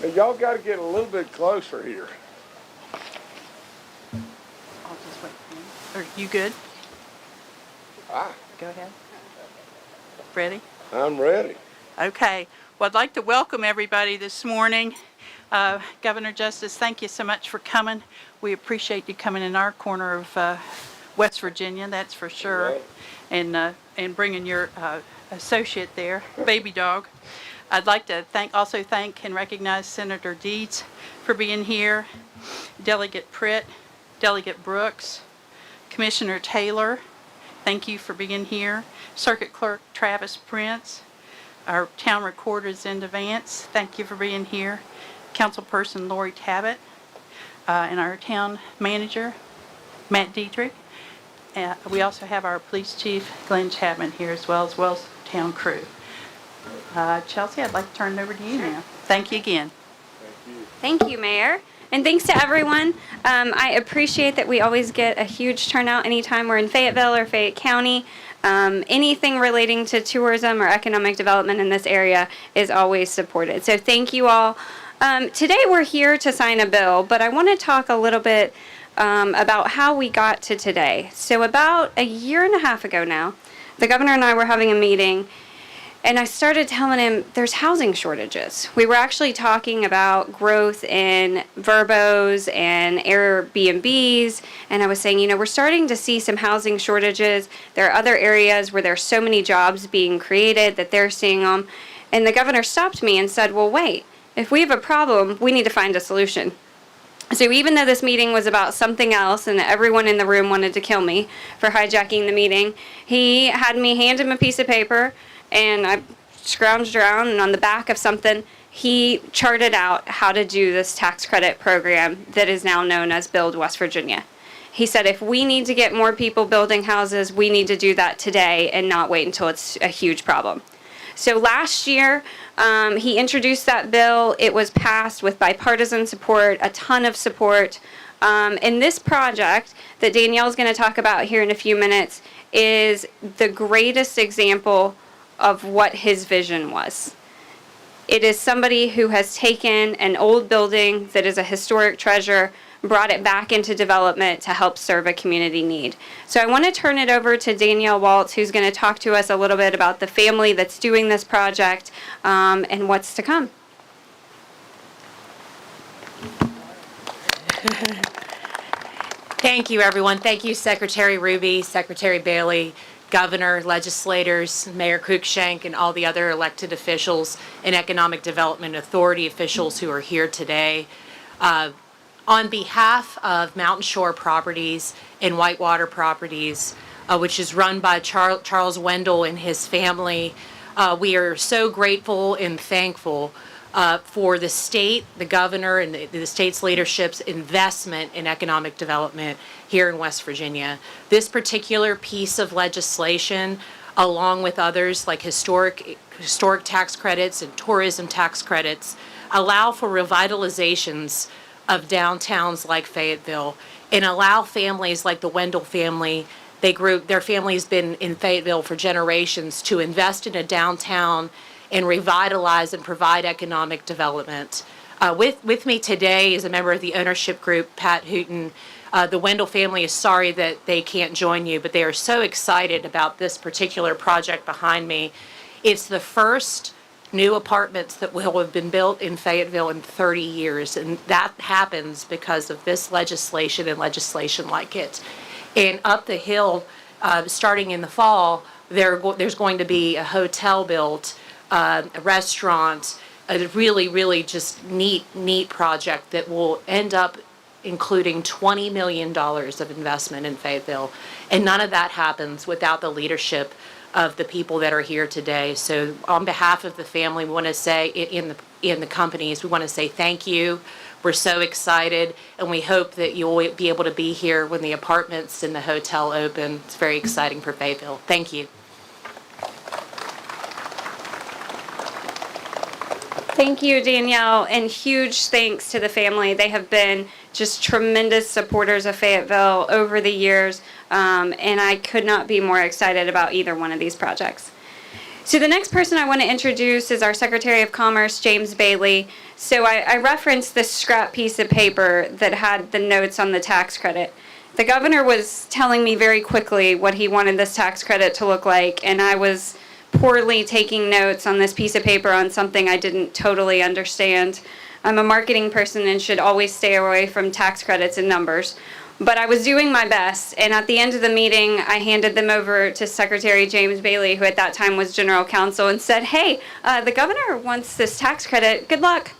Now, y'all got to get a little bit closer here. I'll just wait for you. Are you good? Ah, Go ahead. Ready? I'm ready. Okay. Well, I'd like to welcome everybody this morning. Governor Justice, thank you so much for coming. We appreciate you coming in our corner of West Virginia, that's for sure, Right. and bringing your associate there, baby dog. I'd like to also thank and recognize Senator Deeds for being here, Delegate Pritt, Delegate Brooks, Commissioner Taylor, thank you for being here, Circuit Clerk Travis Prince, our town recorders in Vance, thank you for being here, Councilperson Lori Tabbitt, and our town manager, Matt Dietrich. We also have our police chief, Glenn Chapman, here as well as town crew. Chelsea, I'd like to turn it over to you now. Thank you again. Thank you, Mayor. And thanks to everyone. I appreciate that we always get a huge turnout anytime we're in Fayetteville or Fayette County. Anything relating to tourism or economic development in this area is always supported. So thank you all. Today we're here to sign a bill, but I want to talk a little bit about how we got to today. So about a year and a half ago now, the governor and I were having a meeting, and I started telling him there's housing shortages. We were actually talking about growth in Verbos and Airbnbs, and I was saying, we're starting to see some housing shortages. There are other areas where there's so many jobs being created that they're seeing them. And the governor stopped me and said, well, wait, if we have a problem, we need to find a solution. So even though this meeting was about something else and everyone in the room wanted to kill me for hijacking the meeting, he had me hand him a piece of paper, and I scrounged around, and on the back of something, he charted out how to do this tax credit program that is now known as Build West Virginia. He said if we need to get more people building houses, we need to do that today and not wait until it's a huge problem. So last year, he introduced that bill. It was passed with bipartisan support, a ton of support. And this project that Danielle's going to talk about here in a few minutes is the greatest example of what his vision was. It is somebody who has taken an old building that is a historic treasure, brought it back into development to help serve a community need. So I want to turn it over to Danielle Waltz, who's going to talk to us a little bit about the family that's doing this project and what's to come. Thank you, everyone. Thank you, Secretary Ruby, Secretary Bailey, Governor, legislators, Mayor Cruikshank, and all the other elected officials and Economic Development Authority officials who are here today. On behalf of Mountain Shore Properties and Whitewater Properties, which is run by Charles Wendell and his family, we are so grateful and thankful for the state, the governor, and the state's leadership's investment in economic development here in West Virginia. This particular piece of legislation, along with others like historic tax credits and tourism tax credits, allow for revitalizations of downtowns like Fayetteville and allow families like the Wendell family, their family's been in Fayetteville for generations, to invest in a downtown and revitalize and provide economic development. With me today is a member of the ownership group, Pat Hooten. The Wendell family is sorry that they can't join you, but they are so excited about this particular project behind me. It's the first new apartments that will have been built in Fayetteville in 30 years, and that happens because of this legislation and legislation like it. And up the hill, starting in the fall, there's going to be a hotel built, a restaurant, a really, really just neat project that will end up including $20 million of investment in Fayetteville. And none of that happens without the leadership of the people that are here today. So on behalf of the family, we want to say, in the companies, we want to say thank you. We're so excited, and we hope that you'll be able to be here when the apartments and the hotel open. It's very exciting for Fayetteville. Thank you. Thank you, Danielle, and huge thanks to the family. They have been just tremendous supporters of Fayetteville over the years, and I could not be more excited about either one of these projects. So the next person I want to introduce is our Secretary of Commerce, James Bailey. So I referenced this scrap piece of paper that had the notes on the tax credit. The governor was telling me very quickly what he wanted this tax credit to look like, and I was poorly taking notes on this piece of paper on something I didn't totally understand. I'm a marketing person and should always stay away from tax credits and numbers. But I was doing my best, and at the end of the meeting, I handed them over to Secretary James Bailey, who at that time was General Counsel, and said, hey, the governor wants this tax credit. Good luck.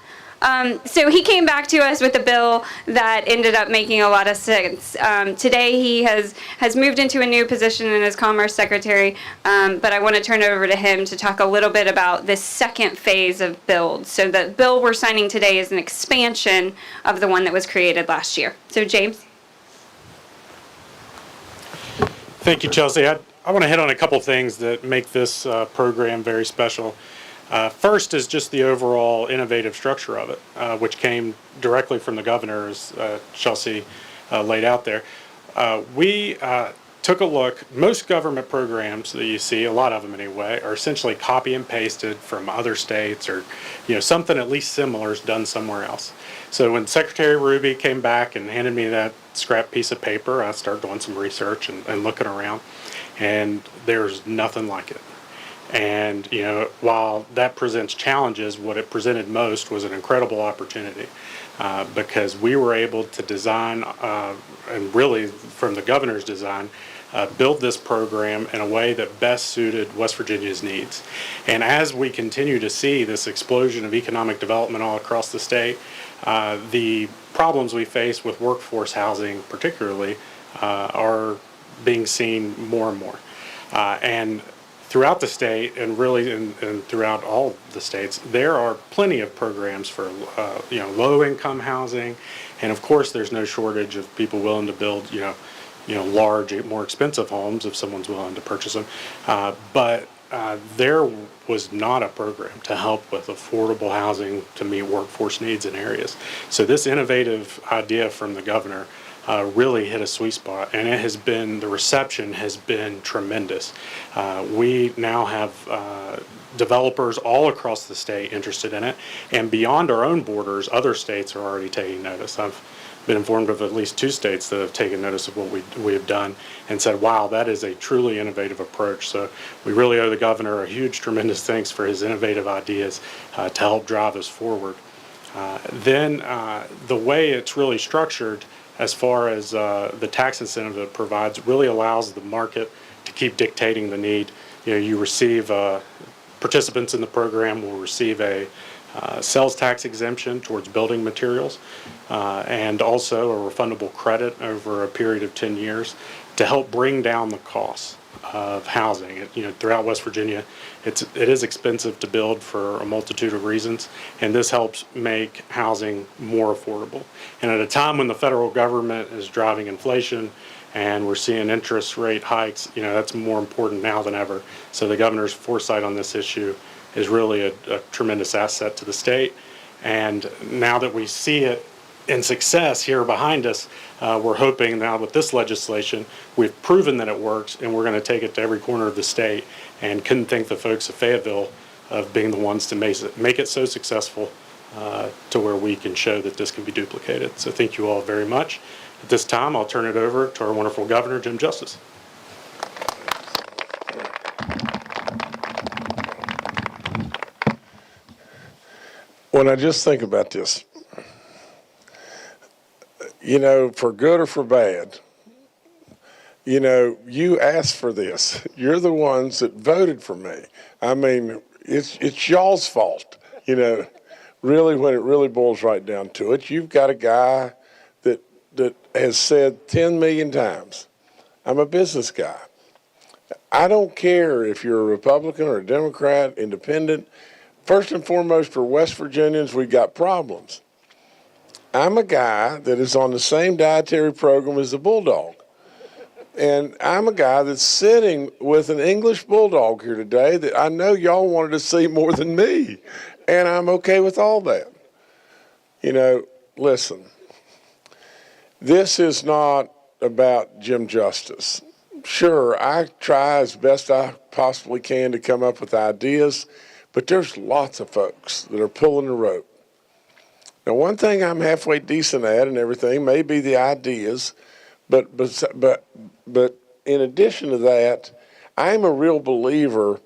So he came back to us with a bill that ended up making a lot of sense. Today he has moved into a new position as Commerce Secretary, but I want to turn it over to him to talk a little bit about this second phase of build. So the bill we're signing today is an expansion of the one that was created last year. So James. Thank you, Chelsea. I want to hit on a couple things that make this program very special. First is just the overall innovative structure of it, which came directly from the governor, as Chelsea laid out there. We took a look. Most government programs that you see, a lot of them anyway, are essentially copy and pasted from other states, or something at least similar is done somewhere else. So when Secretary Ruby came back and handed me that scrap piece of paper, I started doing some research and looking around, and there's nothing like it. And while that presents challenges, what it presented most was an incredible opportunity, because we were able to design, and really from the governor's design, build this program in a way that best suited West Virginia's needs. And as we continue to see this explosion of economic development all across the state, the problems we face with workforce housing particularly are being seen more and more. And throughout the state, and really and throughout all the states, there are plenty of programs for low-income housing, and of course there's no shortage of people willing to build large, more expensive homes if someone's willing to purchase them. But there was not a program to help with affordable housing to meet workforce needs in areas. So this innovative idea from the governor really hit a sweet spot, and the reception has been tremendous. We now have developers all across the state interested in it, and beyond our own borders, other states are already taking notice. I've been informed of at least 2 states that have taken notice of what we have done and said, wow, that is a truly innovative approach. So we really owe the governor a huge, tremendous thanks for his innovative ideas to help drive us forward. Then the way it's really structured, as far as the tax incentive it provides, really allows the market to keep dictating the need. You receive, participants in the program will receive a sales tax exemption towards building materials, and also a refundable credit over a period of 10 years to help bring down the costs of housing. Throughout West Virginia, it is expensive to build for a multitude of reasons, and this helps make housing more affordable. And at a time when the federal government is driving inflation and we're seeing interest rate hikes, that's more important now than ever. So the governor's foresight on this issue is really a tremendous asset to the state. And now that we see it in success here behind us, we're hoping now with this legislation, we've proven that it works, and we're going to take it to every corner of the state, and couldn't thank the folks of Fayetteville of being the ones to make it so successful to where we can show that this can be duplicated. So thank you all very much. At this time, I'll turn it over to our wonderful governor, Jim Justice. When I just think about this, for good or for bad, you asked for this. You're the ones that voted for me. I mean, it's y'all's fault, really, when it really boils right down to it. You've got a guy that has said 10 million times, I'm a business guy. I don't care if you're a Republican or a Democrat, independent. First and foremost, for West Virginians, we've got problems. I'm a guy that is on the same dietary program as the bulldog. And I'm a guy that's sitting with an English bulldog here today that I know y'all wanted to see more than me. And I'm okay with all that. Listen, this is not about Jim Justice. Sure, I try as best I possibly can to come up with ideas, but there's lots of folks that are pulling the rope. Now, one thing I'm halfway decent at and everything may be the ideas, but in addition to that, I'm a real believer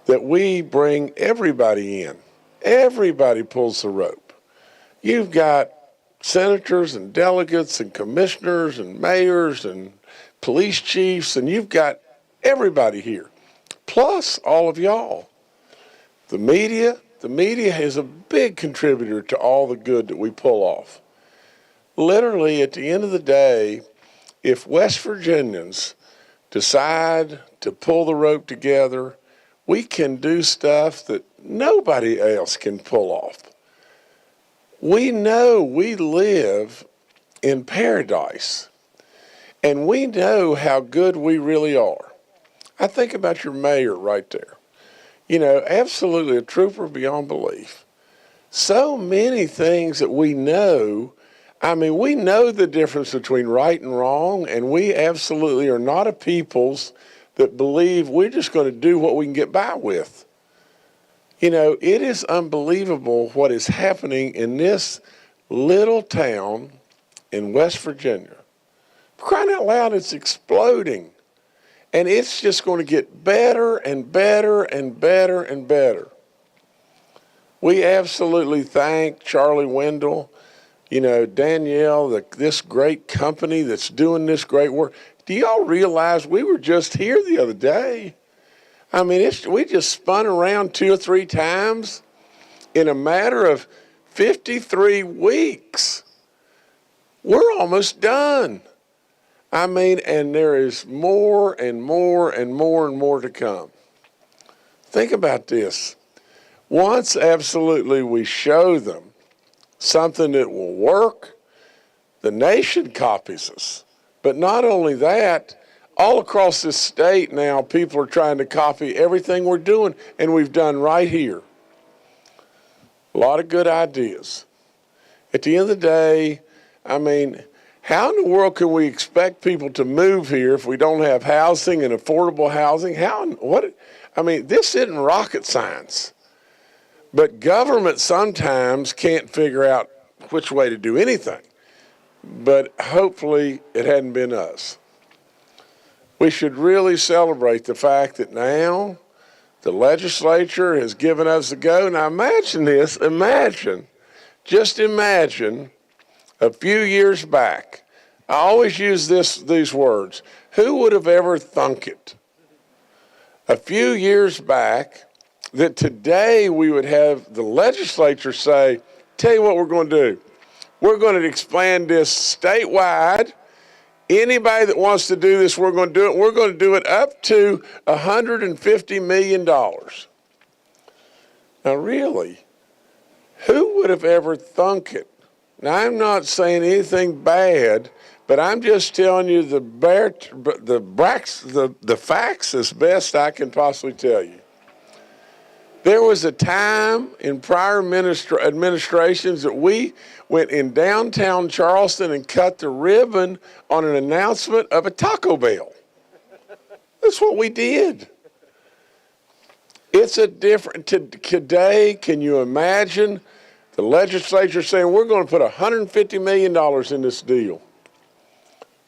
that we bring everybody in. Everybody pulls the rope. You've got senators and delegates and commissioners and mayors and police chiefs, and you've got everybody here, plus all of y'all. The media is a big contributor to all the good that we pull off. Literally, at the end of the day, if West Virginians decide to pull the rope together, we can do stuff that nobody else can pull off. We know we live in paradise, and we know how good we really are. I think about your mayor right there. You know, absolutely a trooper beyond belief. So many things that we know. I mean, we know the difference between right and wrong, and we absolutely are not a peoples that believe we're just going to do what we can get by with. You know, it is unbelievable what is happening in this little town in West Virginia. For crying out loud, it's exploding. And it's just going to get better and better and better and better. We absolutely thank Charlie Wendell, you know, Danielle, this great company that's doing this great work. Do y'all realize we were just here the other day? I mean, we just spun around 2 or 3 times in a matter of 53 weeks. We're almost done. I mean, and there is more and more and more and more to come. Think about this. Once absolutely we show them something that will work, the nation copies us. But not only that, all across this state now, people are trying to copy everything we're doing, and we've done right here. A lot of good ideas. At the end of the day, I mean, how in the world can we expect people to move here if we don't have housing and affordable housing? This isn't rocket science. But government sometimes can't figure out which way to do anything. But hopefully it hadn't been us. We should really celebrate the fact that now the legislature has given us a go. Now just imagine a few years back. I always use these words. Who would have ever thunk it? A few years back that today we would have the legislature say, tell you what we're going to do. We're going to expand this statewide. Anybody that wants to do this, we're going to do it. We're going to do it up to $150 million. Now, really, who would have ever thunk it? Now, I'm not saying anything bad, but I'm just telling you the facts as best I can possibly tell you. There was a time in prior administrations that we went in downtown Charleston and cut the ribbon on an announcement of a Taco Bell. That's what we did. It's a different, today, can you imagine the legislature saying we're going to put $150 million in this deal?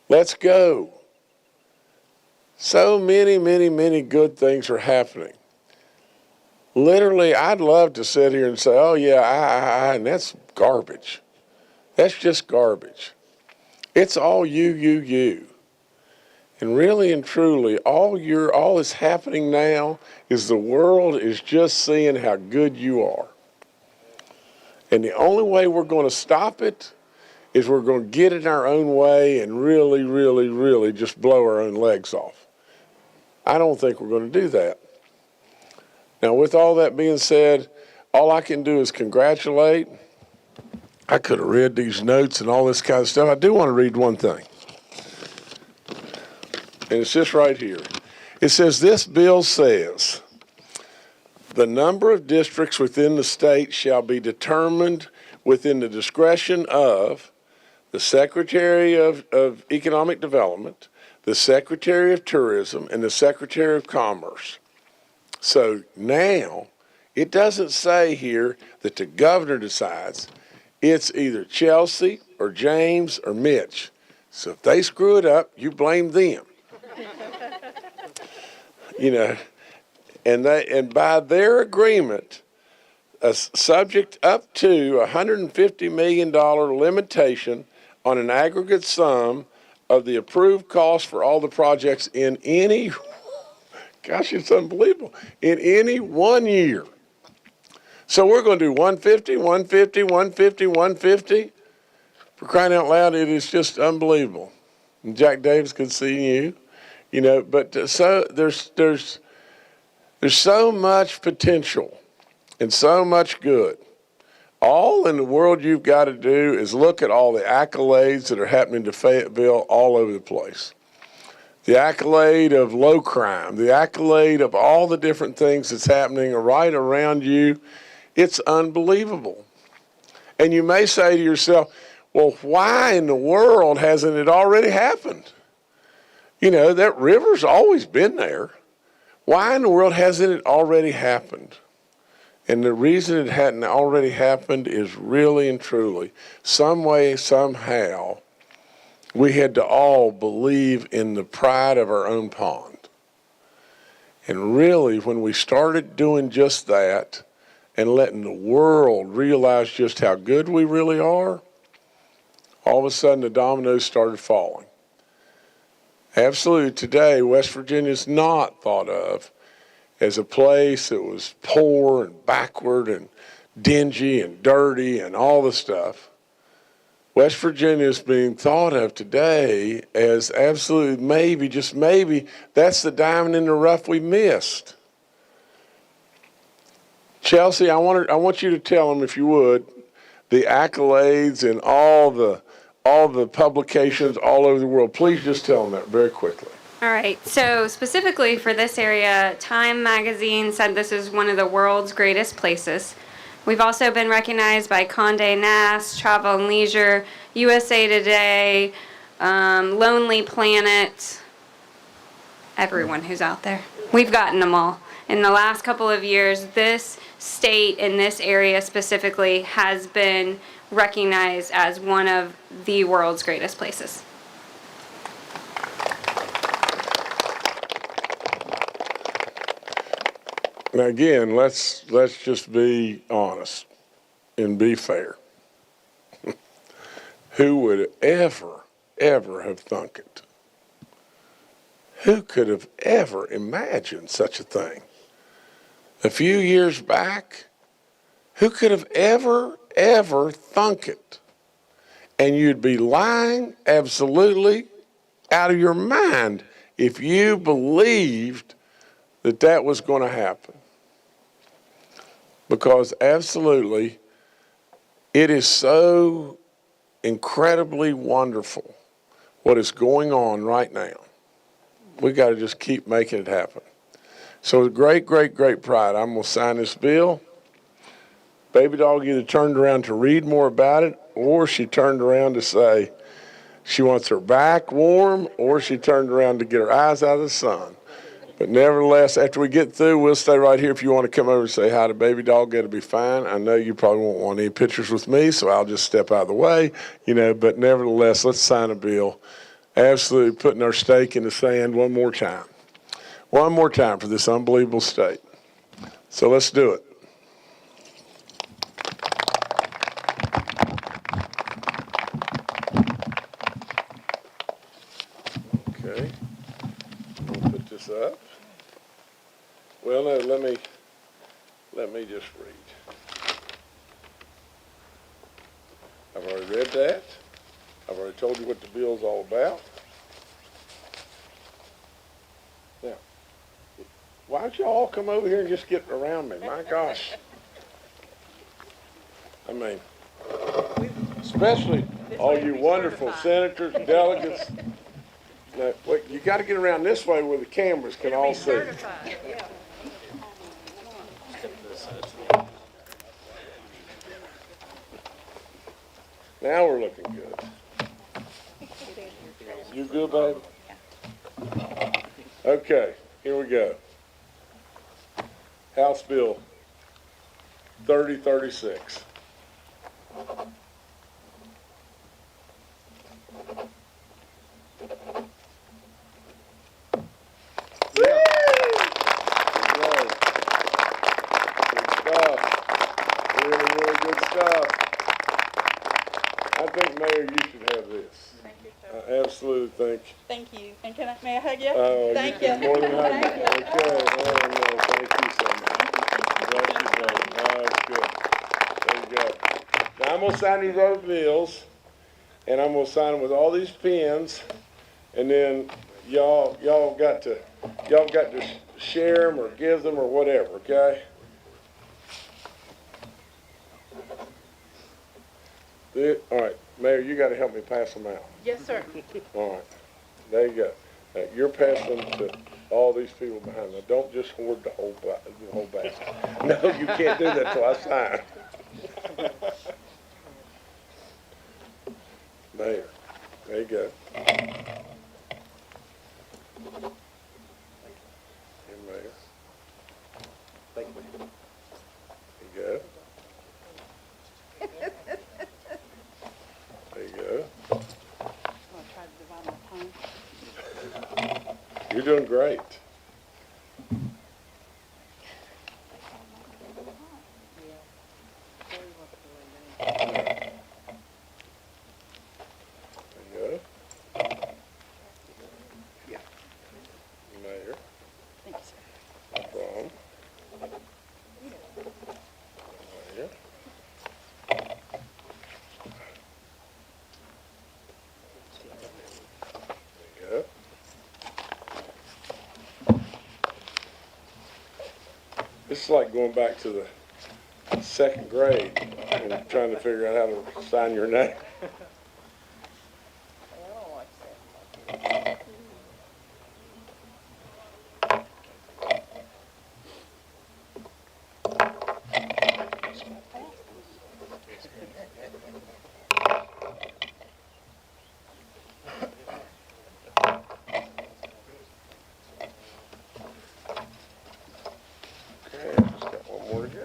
Let's go. So many, many, many good things are happening. Literally, I'd love to sit here and say, oh, yeah, and that's garbage. That's just garbage. It's all you. And really and truly, all that's happening now is the world is just seeing how good you are. And the only way we're going to stop it is we're going to get in our own way and really, really, really just blow our own legs off. I don't think we're going to do that. Now, with all that being said, all I can do is congratulate. I could have read these notes and all this kind of stuff. I do want to read one thing. And it's just right here. It says, this bill says, the number of districts within the state shall be determined within the discretion of the Secretary of Economic Development, the Secretary of Tourism, and the Secretary of Commerce. So now, it doesn't say here that the governor decides. It's either Chelsea or James or Mitch. So if they screw it up, you blame them. You know, and by their agreement, subject up to $150 million limitation on an aggregate sum of the approved cost for all the projects in any, gosh, it's unbelievable, in any 1 year. So we're going to do 150, 150, 150, 150. For crying out loud, it is just unbelievable. And Jack Davis, good seeing you. You know, but so there's so much potential and so much good. All in the world you've got to do is look at all the accolades that are happening to Fayetteville all over the place. The accolade of low crime, the accolade of all the different things that's happening right around you. It's unbelievable. And you may say to yourself, well, why in the world hasn't it already happened? You know, that river's always been there. Why in the world hasn't it already happened? And the reason it hadn't already happened is really and truly, some way, somehow, we had to all believe in the pride of our own pond. And really, when we started doing just that and letting the world realize just how good we really are, all of a sudden the dominoes started falling. Absolutely, today, West Virginia is not thought of as a place that was poor and backward and dingy and dirty and all the stuff. West Virginia is being thought of today as absolutely maybe, just maybe, that's the diamond in the rough we missed. Chelsea, I want you to tell them, if you would, the accolades and all the publications all over the world. Please just tell them that very quickly. All right, so specifically for this area, Time magazine said this is one of the world's greatest places. We've also been recognized by Condé Nast, Travel and Leisure, USA Today, Lonely Planet, everyone who's out there. We've gotten them all. In the last couple of years, this state in this area specifically has been recognized as one of the world's greatest places. Now again, let's just be honest and be fair. Who would ever have thunk it? Who could have ever imagined such a thing? A few years back, who could have ever thunk it? And you'd be lying absolutely out of your mind if you believed that that was going to happen. Because absolutely, it is so incredibly wonderful what is going on right now. We got to just keep making it happen. So with great pride, I'm going to sign this bill. Baby Dog either turned around to read more about it, or she turned around to say she wants her back warm, or she turned around to get her eyes out of the sun. But nevertheless, after we get through, we'll stay right here. If you want to come over and say hi to Baby Dog, it'll be fine. I know you probably won't want any pictures with me, so I'll just step out of the way, but nevertheless, let's sign a bill. Absolutely putting our stake in the sand one more time. One more time for this unbelievable state. So let's do it. Okay. I'll put this up. Well, no, let me just read. I've already read that. I've already told you what the bill's all about. Now, why don't you all come over here and just get around me? My gosh. I mean, especially all you wonderful senators and delegates. Now, wait, you got to get around this way where the cameras can all see. Now we're looking good. You good, baby? Okay, here we go. House Bill 3036. Yeah. Good stuff. Really, really good stuff. I think, Mayor, you should have this. Thank you, I absolutely think. Thank you. And may I hug you? Oh, Thank you. you. More than that. Thank you. Okay. Oh, no, thank you so much. Bless you, brother. Oh, that's good. There you go. Now, I'm gonna sign these other bills, and I'm gonna sign them with all these pens, and then y'all got to share them or give them or whatever, okay? All right, Mayor, you gotta help me pass them out. Yes, sir. All right, there you go. You're passing them to all these people behind me. Don't just hoard the whole basket. No, you can't do that till I sign. Mayor, there you go. Here, Mayor. Thank you. There you go. There you go. You're doing great. There you go. Yeah. Mayor. Thank you, sir. No problem. Mayor. There you go. This is like going back to the second grade and trying to figure out how to sign your name. Okay, I've just got one more to go.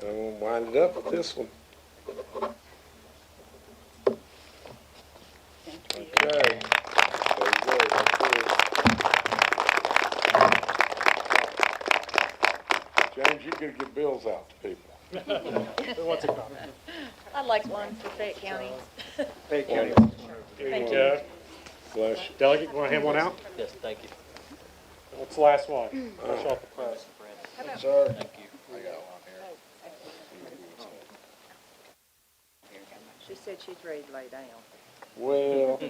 And I'm gonna wind it up with this one. Okay. There you go. That's it. James, you could get bills out to people. I'd like one for Fayette County. Thank you. Thank you. Bless you. Delegate, you want to hand one out? Yes, thank you. What's the last one? Fresh off the press. Sir. Thank you. I got one here. She said she's ready to lay down. Well,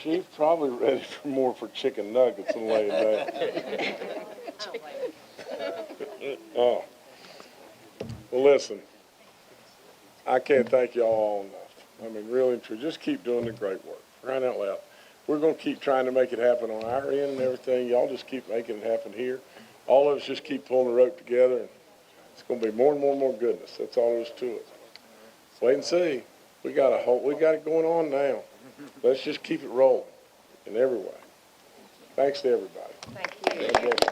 she's probably ready for chicken nuggets and lay it down. Oh. Well, listen, I can't thank y'all all enough. I mean, really and true, just keep doing the great work. Crying out loud. We're gonna keep trying to make it happen on our end and everything. Y'all just keep making it happen here. All of us just keep pulling the rope together, and it's gonna be more and more and more goodness. That's all there is to it. Wait and see. We got it going on now. Let's just keep it rolling in every way. Thanks to everybody. Thank you. God bless you.